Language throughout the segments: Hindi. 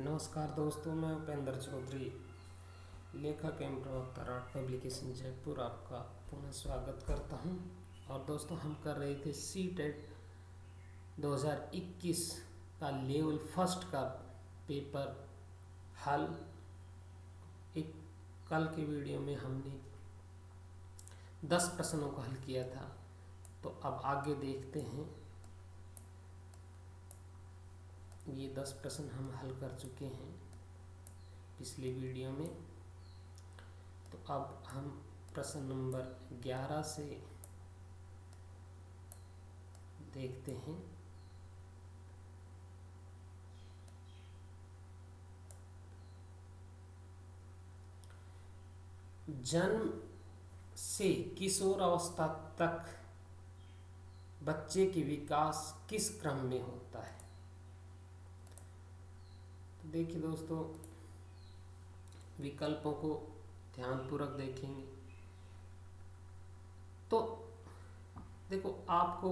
नमस्कार दोस्तों, मैं उपेंद्र चौधरी, लेखक एवं प्रवक्ता राट पब्लिकेशन जयपुर, आपका पुनः स्वागत करता हूं। और दोस्तों, हम कर रहे थे सी टेट 2021 का लेवल फर्स्ट का पेपर हल। एक कल के वीडियो में हमने 10 प्रश्नों को हल किया था, तो अब आगे देखते हैं। ये 10 प्रश्न हम हल कर चुके हैं पिछले वीडियो में। तो अब हम प्रश्न नंबर 11 से देखते हैं। जन्म से किशोर अवस्था तक बच्चे की विकास किस क्रम में होता है? तो देखिए दोस्तों, विकल्पों को ध्यानपूर्वक देखेंगे तो देखो, आपको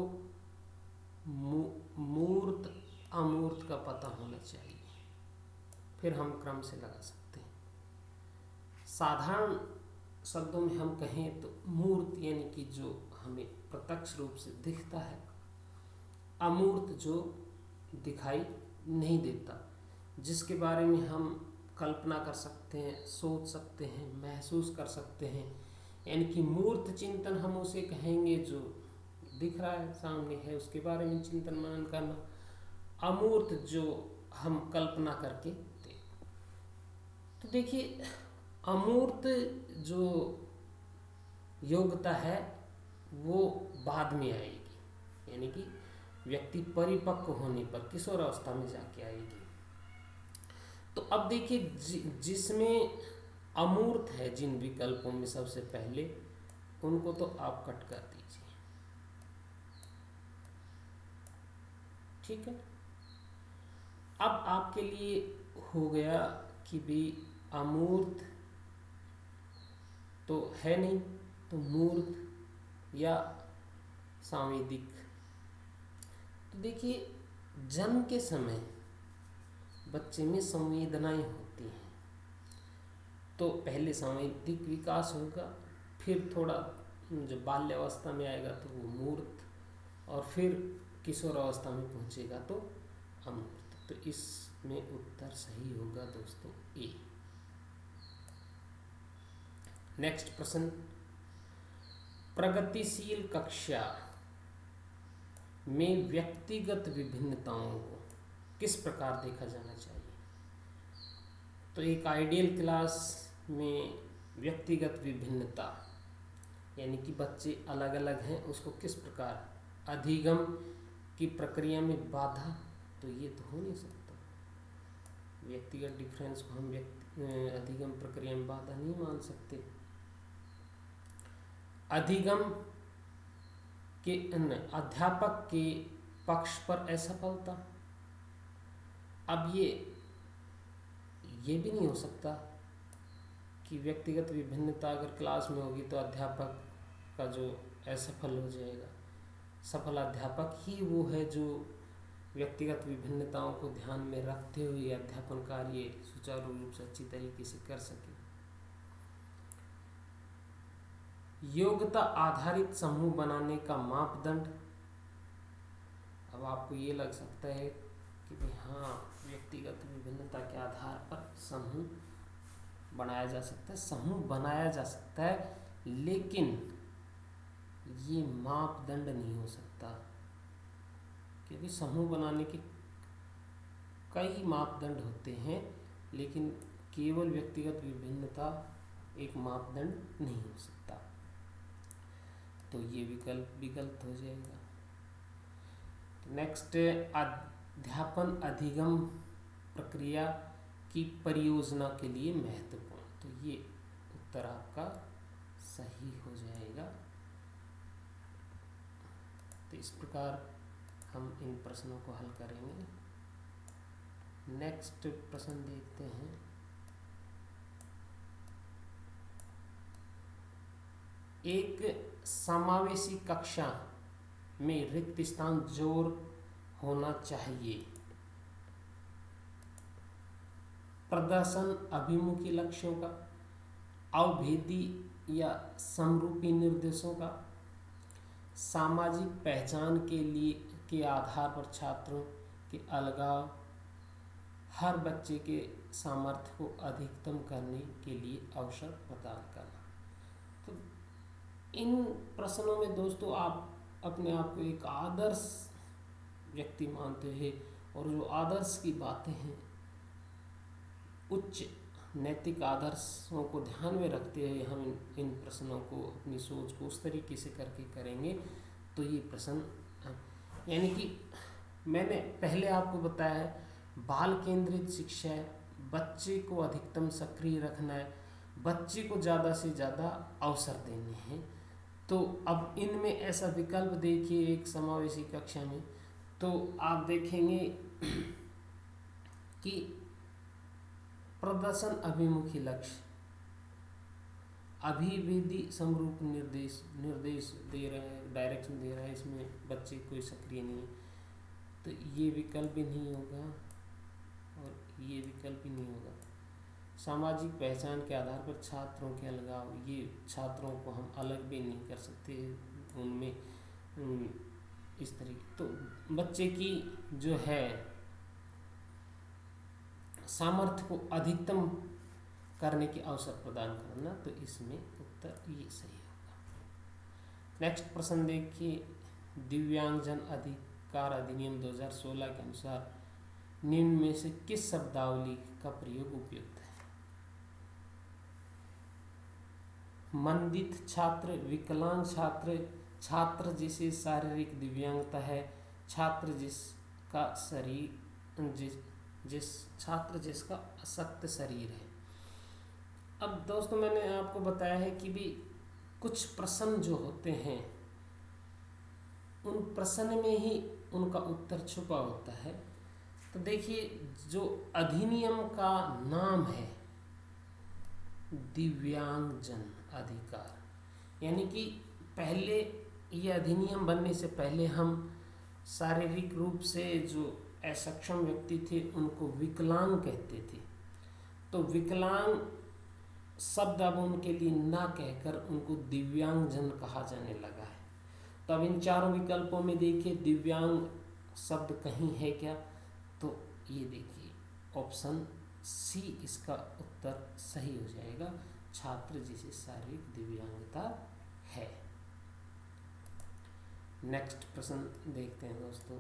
मूर्त अमूर्त का पता होना चाहिए, फिर हम क्रम से लगा सकते हैं। साधारण शब्दों में हम कहें तो मूर्त यानी कि जो हमें प्रत्यक्ष रूप से दिखता है, अमूर्त जो दिखाई नहीं देता, जिसके बारे में हम कल्पना कर सकते हैं, सोच सकते हैं, महसूस कर सकते हैं। यानी कि मूर्त चिंतन हम उसे कहेंगे जो दिख रहा है, सामने है, उसके बारे में चिंतन मनन करना। अमूर्त जो हम कल्पना करके तो देखिए, अमूर्त जो योग्यता है वो बाद में आएगी, यानी कि व्यक्ति परिपक्व होने पर किशोर अवस्था में जाके आएगी। तो अब देखिए, जिसमें अमूर्त है, जिन विकल्पों में सबसे पहले, उनको तो आप कट कर दीजिए, ठीक है। अब आपके लिए हो गया कि भी अमूर्त तो है नहीं, तो मूर्त या सांवेदिक। तो देखिए, जन्म के समय बच्चे में संवेदनाएं होती हैं, तो पहले सांवेदिक विकास होगा, फिर थोड़ा जब बाल्यावस्था में आएगा तो वो मूर्त, और फिर किशोर अवस्था में पहुंचेगा तो अमूर्त। तो इसमें उत्तर सही होगा दोस्तों ए। नेक्स्ट प्रश्न, प्रगतिशील कक्षा में व्यक्तिगत विभिन्नताओं को किस प्रकार देखा जाना चाहिए? तो एक आइडियल क्लास में व्यक्तिगत विभिन्नता यानी कि बच्चे अलग अलग हैं, उसको किस प्रकार, अधिगम की प्रक्रिया में बाधा, तो ये तो हो नहीं सकता। व्यक्तिगत डिफरेंस को हम अधिगम प्रक्रिया में बाधा नहीं मान सकते। अधिगम के अध्यापक के पक्ष पर असफलता, अब ये भी नहीं हो सकता कि व्यक्तिगत विभिन्नता अगर क्लास में होगी तो अध्यापक का जो असफल हो जाएगा। सफल अध्यापक ही वो है जो व्यक्तिगत विभिन्नताओं को ध्यान में रखते हुए अध्यापन कार्य सुचारू रूप से अच्छी तरीके से कर सके। योग्यता आधारित समूह बनाने का मापदंड, अब आपको ये लग सकता है कि भाई हाँ, व्यक्तिगत विभिन्नता के आधार पर समूह बनाया जा सकता है, समूह बनाया जा सकता है, लेकिन ये मापदंड नहीं हो सकता, क्योंकि समूह बनाने के कई मापदंड होते हैं, लेकिन केवल व्यक्तिगत विभिन्नता एक मापदंड नहीं हो सकता। तो ये विकल्प भी गलत हो जाएगा। नेक्स्ट, अध्यापन अधिगम प्रक्रिया की परियोजना के लिए महत्वपूर्ण, तो ये उत्तर आपका सही हो जाएगा। तो इस प्रकार हम इन प्रश्नों को हल करेंगे। नेक्स्ट प्रश्न देखते हैं। एक समावेशी कक्षा में रिक्त स्थान जोर होना चाहिए। प्रदर्शन अभिमुखी लक्ष्यों का, अवभेदी या समरूपी निर्देशों का, सामाजिक पहचान के लिए के आधार पर छात्रों के अलगाव, हर बच्चे के सामर्थ्य को अधिकतम करने के लिए अवसर प्रदान करना। तो इन प्रश्नों में दोस्तों आप अपने आप को एक आदर्श व्यक्ति मानते हैं, और जो आदर्श की बातें हैं, उच्च नैतिक आदर्शों को ध्यान में रखते हुए हम इन प्रश्नों को, अपनी सोच को उस तरीके से करके करेंगे तो ये प्रश्न, यानी कि मैंने पहले आपको बताया है, बाल केंद्रित शिक्षा है, बच्चे को अधिकतम सक्रिय रखना है, बच्चे को ज़्यादा से ज़्यादा अवसर देने हैं। तो अब इनमें ऐसा विकल्प देखिए एक समावेशी कक्षा में, तो आप देखेंगे कि प्रदर्शन अभिमुखी लक्ष्य, अभिवेदी समरूप निर्देश दे रहे हैं, डायरेक्शन दे रहा है, इसमें बच्चे कोई सक्रिय नहीं है, तो ये विकल्प भी नहीं होगा और ये विकल्प भी नहीं होगा। सामाजिक पहचान के आधार पर छात्रों के अलगाव, ये छात्रों को हम अलग भी नहीं कर सकते उनमें इस तरीके। तो बच्चे की जो है सामर्थ्य को अधिकतम करने के अवसर प्रदान करना, तो इसमें उत्तर ये सही होगा। नेक्स्ट प्रश्न देखिए, दिव्यांगजन अधिकार अधिनियम 2016 के अनुसार निम्न में से किस शब्दावली का प्रयोग उपयुक्त है? मंदित छात्र, विकलांग छात्र, छात्र जिसे शारीरिक दिव्यांगता है, छात्र जिसका छात्र जिसका अशक्त शरीर है। अब दोस्तों मैंने आपको बताया है कि भी कुछ प्रश्न जो होते हैं उन प्रश्न में ही उनका उत्तर छुपा होता है। तो देखिए, जो अधिनियम का नाम है दिव्यांगजन अधिकार, यानी कि पहले ये अधिनियम बनने से पहले हम शारीरिक रूप से जो असक्षम व्यक्ति थे उनको विकलांग कहते थे। तो विकलांग शब्द अब उनके लिए ना कहकर उनको दिव्यांगजन कहा जाने लगा है। तो अब इन चारों विकल्पों में देखिए दिव्यांग शब्द कहीं है क्या? तो ये देखिए ऑप्शन सी इसका उत्तर सही हो जाएगा, छात्र जिसे शारीरिक दिव्यांगता है। नेक्स्ट प्रश्न देखते हैं दोस्तों,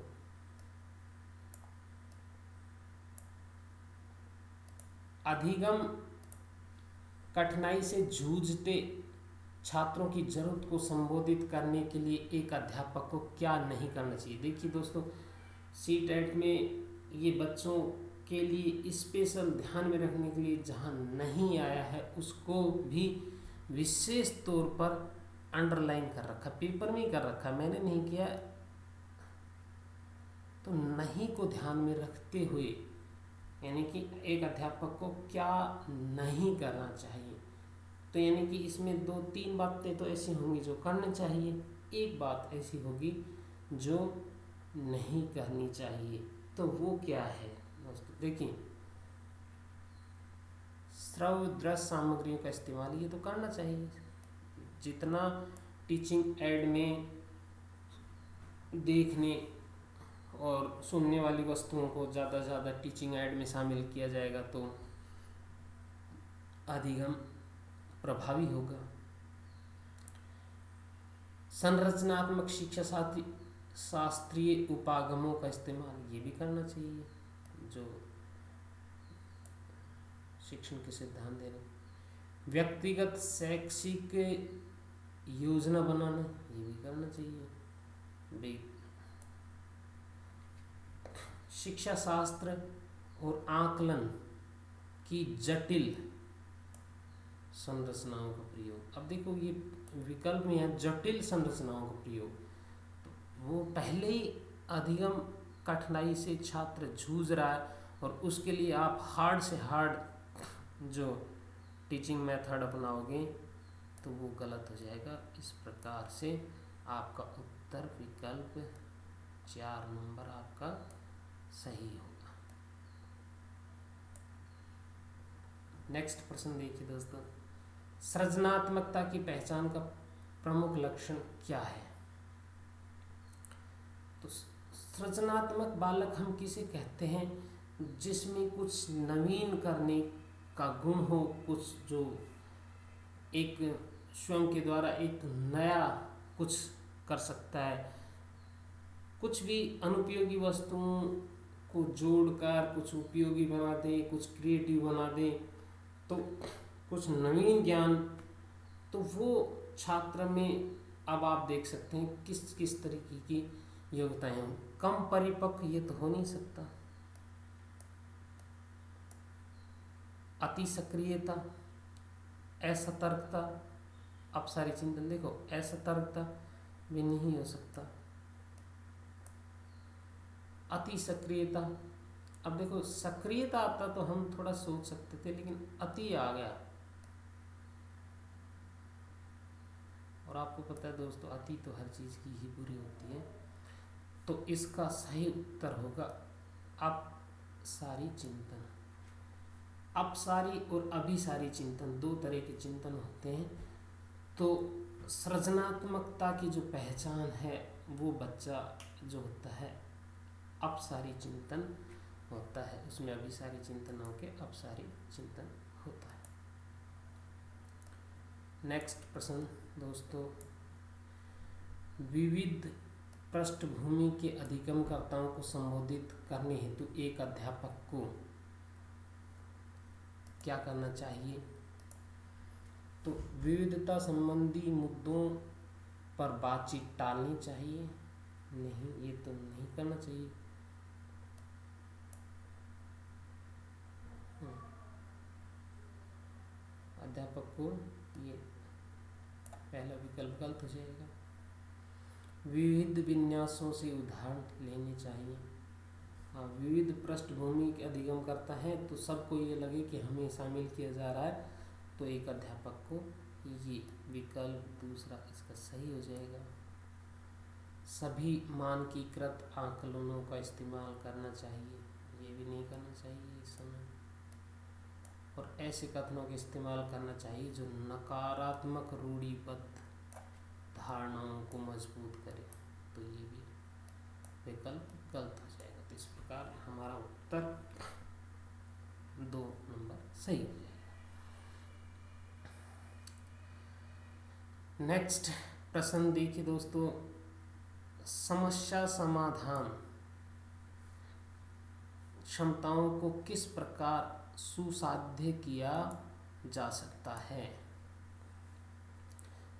अधिगम कठिनाई से जूझते छात्रों की जरूरत को संबोधित करने के लिए एक अध्यापक को क्या नहीं करना चाहिए? देखिए दोस्तों, सीटेट में ये बच्चों के लिए स्पेशल ध्यान में रखने के लिए जहाँ नहीं आया है उसको भी विशेष तौर पर अंडरलाइन कर रखा, पेपर में ही कर रखा, मैंने नहीं किया। तो नहीं को ध्यान में रखते हुए, यानी कि एक अध्यापक को क्या नहीं करना चाहिए, तो यानी कि इसमें 2-3 बातें तो ऐसी होंगी जो करनी चाहिए, एक बात ऐसी होगी जो नहीं करनी चाहिए। तो वो क्या है दोस्तों? देखिए, श्रव्य दृश्य सामग्रियों का इस्तेमाल ये तो करना चाहिए, जितना टीचिंग एड में देखने और सुनने वाली वस्तुओं को ज़्यादा से ज़्यादा टीचिंग एड में शामिल किया जाएगा तो अधिगम प्रभावी होगा। संरचनात्मक शिक्षा शास्त्रीय उपागमों का इस्तेमाल ये भी करना चाहिए, जो शिक्षण के सिद्धांत दे रहे। व्यक्तिगत शैक्षिक योजना बनाना ये भी करना चाहिए। शिक्षा शास्त्र और आकलन की जटिल संरचनाओं का प्रयोग, अब देखो ये विकल्प में है जटिल संरचनाओं का प्रयोग, तो वो पहले ही अधिगम कठिनाई से छात्र जूझ रहा है और उसके लिए आप हार्ड से हार्ड जो टीचिंग मेथड अपनाओगे तो वो गलत हो जाएगा। इस प्रकार से आपका उत्तर विकल्प 4 नंबर आपका सही होगा। नेक्स्ट प्रश्न देखिए दोस्तों, सृजनात्मकता की पहचान का प्रमुख लक्षण क्या है? तो सृजनात्मक बालक हम किसे कहते हैं? जिसमें कुछ नवीन करने का गुण हो, कुछ जो एक स्वयं के द्वारा एक नया कुछ कर सकता है, कुछ भी अनुपयोगी वस्तुओं को जोड़कर कुछ उपयोगी बना दे, कुछ क्रिएटिव बना दे, तो कुछ नवीन ज्ञान, तो वो छात्र में अब आप देख सकते हैं किस किस तरीके की योग्यताएं हैं। कम परिपक्व ये तो हो नहीं सकता, अति सक्रियता, असतर्कता, अपसारी चिंतन, देखो असतर्कता भी नहीं हो सकता, अति सक्रियता, अब देखो सक्रियता आता तो हम थोड़ा सोच सकते थे, लेकिन अति आ गया, और आपको पता है दोस्तों अति तो हर चीज़ की ही बुरी होती है। तो इसका सही उत्तर होगा अपसारी चिंतन। अपसारी और अभिसारी चिंतन दो तरह के चिंतन होते हैं। तो सृजनात्मकता की जो पहचान है वो बच्चा जो होता है अपसारी चिंतन होता है, उसमें अभिसारी चिंतन होके अपसारी चिंतन होता है। नेक्स्ट प्रश्न दोस्तों, विविध पृष्ठभूमि के अधिगमकर्ताओं को संबोधित करने हेतु एक अध्यापक को क्या करना चाहिए? तो विविधता संबंधी मुद्दों पर बातचीत टालनी चाहिए? नहीं, ये तो नहीं करना चाहिए। अध्यापक को ये पहला विकल्प गलत हो जाएगा। विविध विन्यासों से उदाहरण लेने चाहिए। हाँ, विविध पृष्ठभूमि के अधिगम करता है तो सबको ये लगे कि हमें शामिल किया जा रहा है, तो एक अध्यापक को ये विकल्प दूसरा इसका सही हो जाएगा। सभी मानकीकृत आकलनों का इस्तेमाल करना चाहिए, ये भी नहीं करना चाहिए इस समय। और ऐसे कथनों का इस्तेमाल करना चाहिए जो नकारात्मक रूढ़िबद्ध धारणाओं को मजबूत करे, तो ये भी विकल्प गलत हो जाएगा। तो इस प्रकार हमारा उत्तर 2 नंबर सही हो जाएगा। नेक्स्ट प्रश्न देखिए दोस्तों, समस्या समाधान क्षमताओं को किस प्रकार सुसाध्य किया जा सकता है?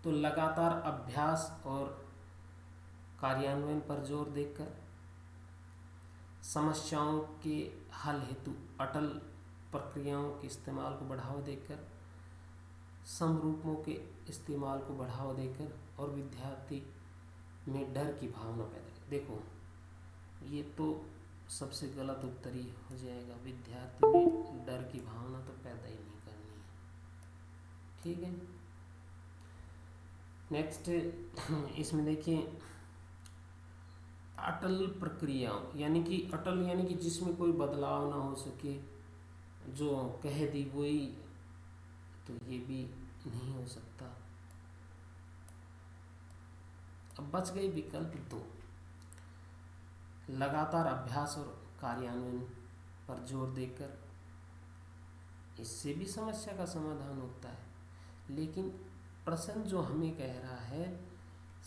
तो लगातार अभ्यास और कार्यान्वयन पर जोर देकर, समस्याओं के हल हेतु अटल प्रक्रियाओं के इस्तेमाल को बढ़ावा देकर, समरूपों के इस्तेमाल को बढ़ावा देकर, और विद्यार्थी में डर की भावना पैदा कर। देखो ये तो सबसे गलत उत्तर ही हो जाएगा, विद्यार्थी में डर की भावना तो पैदा ही नहीं करनी है। ठीक है, नेक्स्ट इसमें देखिए अटल प्रक्रियाओं, यानी कि अटल यानी कि जिसमें कोई बदलाव ना हो सके, जो कह दी वही, तो ये भी नहीं हो सकता। अब बच गई विकल्प 2, लगातार अभ्यास और कार्यान्वयन पर जोर देकर। इससे भी समस्या का समाधान होता है, लेकिन प्रश्न जो हमें कह रहा है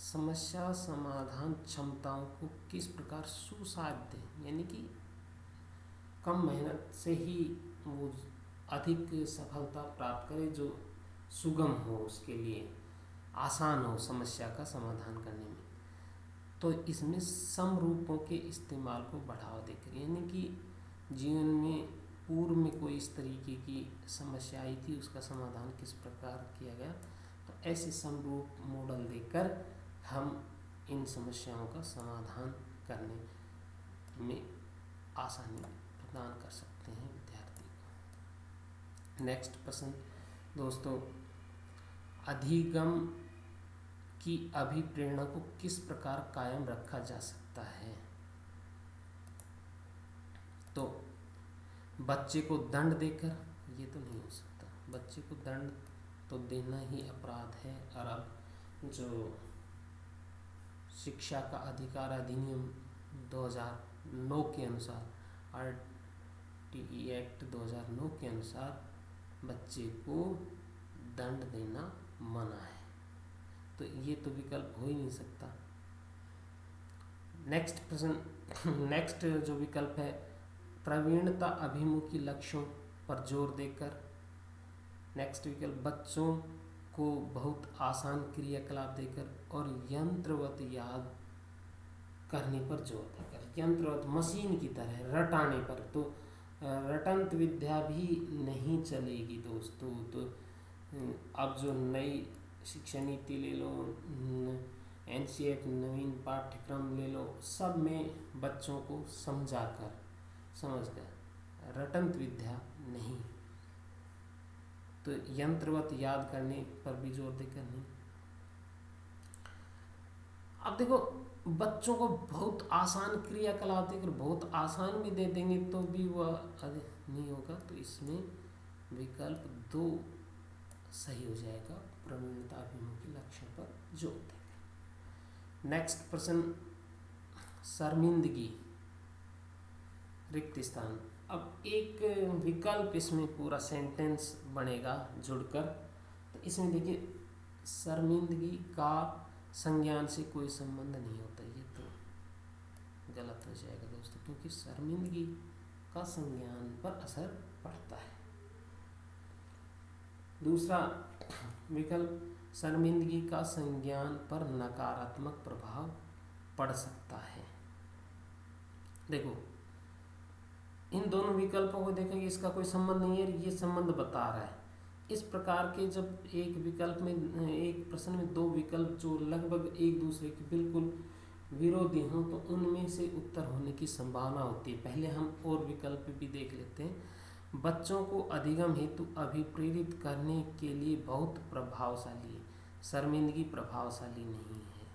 समस्या समाधान क्षमताओं को किस प्रकार सुसाध्य, यानी कि कम मेहनत से ही वो अधिक सफलता प्राप्त करे, जो सुगम हो, उसके लिए आसान हो समस्या का समाधान करने में। तो इसमें समरूपों के इस्तेमाल को बढ़ावा देकर, यानी कि जीवन में पूर्व में कोई इस तरीके की समस्या आई थी, उसका समाधान किस प्रकार किया गया, तो ऐसे समरूप मॉडल देकर हम इन समस्याओं का समाधान करने में आसानी प्रदान कर सकते हैं विद्यार्थी को। नेक्स्ट प्रश्न दोस्तों, अधिगम की अभिप्रेरणा को किस प्रकार कायम रखा जा सकता है? तो बच्चे को दंड देकर ये तो नहीं हो सकता। बच्चे को दंड तो देना ही अपराध है। और अब जो शिक्षा का अधिकार अधिनियम 2009 के अनुसार, RTE एक्ट 2009 के अनुसार बच्चे को दंड देना मना है। तो ये तो विकल्प हो ही नहीं सकता। नेक्स्ट प्रश्न, नेक्स्ट जो विकल्प है, प्रवीणता अभिमुखी लक्ष्यों पर जोर देकर। नेक्स्ट विकल्प, बच्चों को बहुत आसान क्रियाकलाप देकर और यंत्रवत याद करने पर जोर देकर। यंत्रवत, मशीन की तरह रटाने पर। तो रटंत विद्या भी नहीं चलेगी दोस्तों। तो अब जो नई शिक्षा नीति ले लो, NCERT नवीन पाठ्यक्रम ले लो, सब में बच्चों को समझ कर रटंत विद्या नहीं। तो यंत्रवत याद करने पर भी जोर देकर नहीं। अब देखो, बच्चों को बहुत आसान क्रियाकलाप देकर बहुत आसान भी दे देंगे तो भी वह नहीं होगा। तो इसमें विकल्प 2 सही हो जाएगा, प्रवीणता अभिमुखी लक्ष्य पर जोर देकर। नेक्स्ट प्रश्न, शर्मिंदगी रिक्त स्थान। अब एक विकल्प इसमें पूरा सेंटेंस बनेगा जुड़कर। तो इसमें देखिए, शर्मिंदगी का संज्ञान से कोई संबंध नहीं होता। ये तो गलत हो जाएगा दोस्तों, क्योंकि शर्मिंदगी का संज्ञान पर असर पड़ता है। दूसरा विकल्प, शर्मिंदगी का संज्ञान पर नकारात्मक प्रभाव पड़ सकता है। देखो, इन दोनों विकल्पों को देखेंगे, इसका कोई संबंध नहीं है, ये संबंध बता रहा है। इस प्रकार के जब एक विकल्प में, एक प्रश्न में 2 विकल्प जो लगभग एक दूसरे के बिल्कुल विरोधी हों, तो उनमें से उत्तर होने की संभावना होती है। पहले हम और विकल्प भी देख लेते हैं। बच्चों को अधिगम हेतु अभिप्रेरित करने के लिए बहुत प्रभावशाली है। शर्मिंदगी प्रभावशाली नहीं है,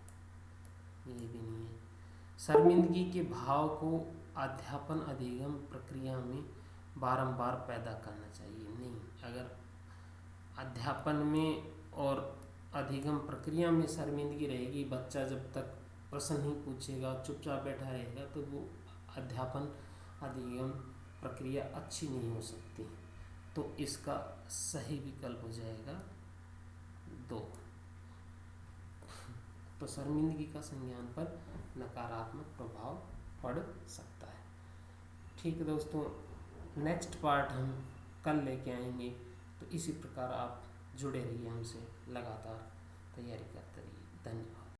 ये भी नहीं है। शर्मिंदगी के भाव को अध्यापन अधिगम प्रक्रिया में बारंबार पैदा करना चाहिए। नहीं, अगर अध्यापन में और अधिगम प्रक्रिया में शर्मिंदगी रहेगी, बच्चा जब तक प्रश्न नहीं पूछेगा, चुपचाप बैठा रहेगा, तो वो अध्यापन अधिगम प्रक्रिया अच्छी नहीं हो सकती। तो इसका सही विकल्प हो जाएगा 2। तो शर्मिंदगी का संज्ञान पर नकारात्मक प्रभाव पड़ सकता है। ठीक है दोस्तों, नेक्स्ट पार्ट हम कल लेके आएंगे। तो इसी प्रकार आप जुड़े रहिए हमसे, लगातार तैयारी करते रहिए। धन्यवाद।